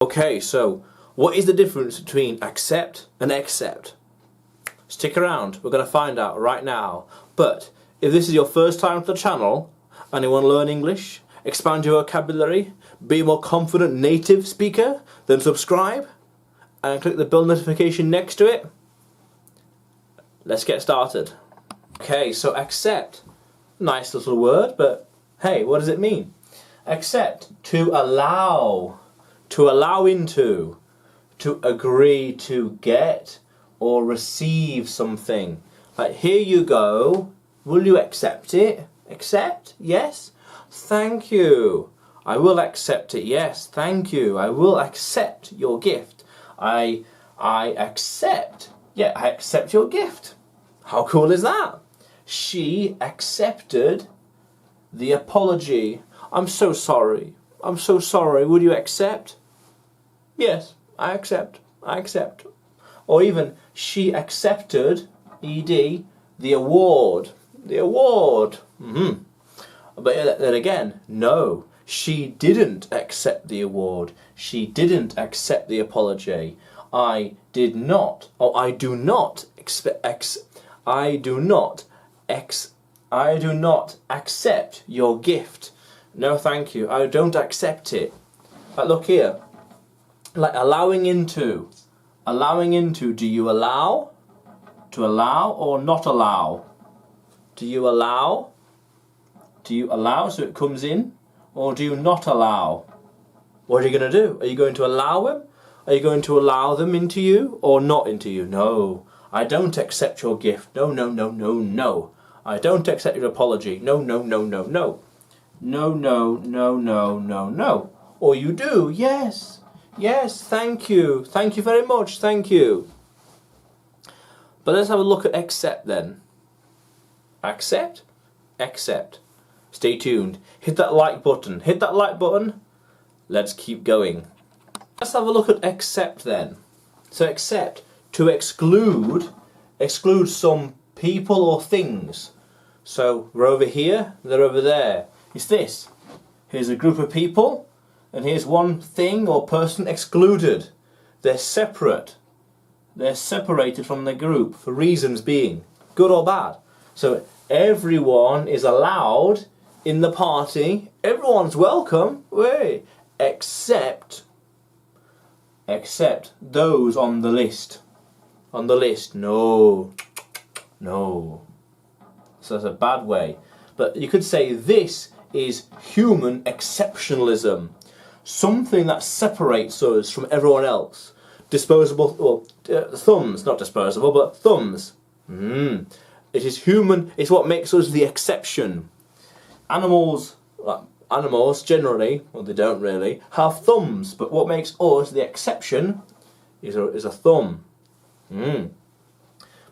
Okay, so what is the difference between accept and accept? Stick around, we're going to find out right now. But if this is your first time to the channel and you want to learn English, expand your vocabulary, be a more confident native speaker, then subscribe and click the bell notification next to it. Let's get started. Okay, so accept. Nice little word, but hey, what does it mean? Accept, to allow into, to agree to get or receive something. Like, here you go, will you accept it? Accept? Yes? Thank you. I will accept it. Yes, thank you. I will accept your gift. I accept. Yeah, I accept your gift. How cool is that? She accepted the apology. I'm so sorry. I'm so sorry. Would you accept? Yes, I accept. I accept. Or even, she accepted, ED, the award. The award. But then again, no. She didn't accept the award. She didn't accept the apology. I did not. Or I do not I do not accept your gift. No, thank you. I don't accept it. Like, look here. Like, allowing into. Allowing into. Do you allow? To allow or not allow? Do you allow? Do you allow so it comes in? Or do you not allow? What are you going to do? Are you going to allow them? Are you going to allow them into you or not into you? No. I don't accept your gift. No, no, no, no, no. I don't accept your apology. No, no, no, no, no. No, no, no, no, no, no. Or you do. Yes. Yes, thank you. Thank you very much. Thank you. But let's have a look at accept then. Accept? Accept. Stay tuned. Hit that like button. Hit that like button. Let's keep going. Let's have a look at accept then. So accept, to exclude some people or things. So we're over here, they're over there. It's this. Here's a group of people, and here's one thing or person excluded. They're separate. They're separated from the group for reasons being good or bad. So everyone is allowed in the party. Everyone's welcome. Wait, except those on the list. On the list, no. No. So that's a bad way. But you could say this is human exceptionalism. Something that separates us from everyone else. Disposable, well, thumbs, not disposable, but thumbs. It is human, it's what makes us the exception. Animals generally, well, they don't really, have thumbs, but what makes us the exception is a thumb. But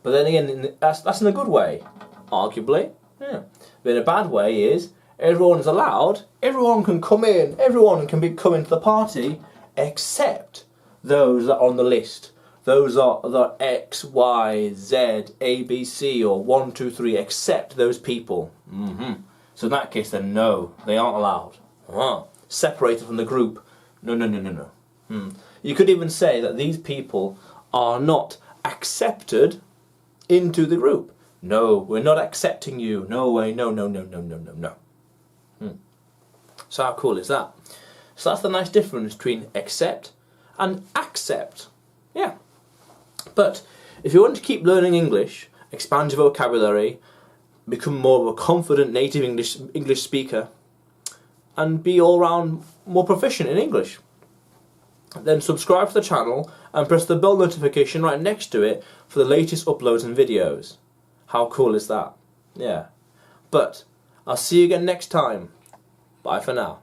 then again, that's in a good way, arguably. Yeah. But in a bad way is, everyone's allowed, everyone can come in, everyone can come into the party, except those that are on the list. Those are the X, Y, Z, A, B, C, or 1, 2, 3, except those people. So in that case, then no, they aren't allowed. Separated from the group. No, no, no, no, no. You could even say that these people are not accepted into the group. No, we're not accepting you. No way, no, no, no, no, no, no, no. So how cool is that? So that's the nice difference between accept and accept. Yeah. But if you want to keep learning English, expand your vocabulary, become more of a confident native English speaker, and be all round more proficient in English, then subscribe to the channel and press the bell notification right next to it for the latest uploads and videos. How cool is that? Yeah. But I'll see you again next time. Bye for now.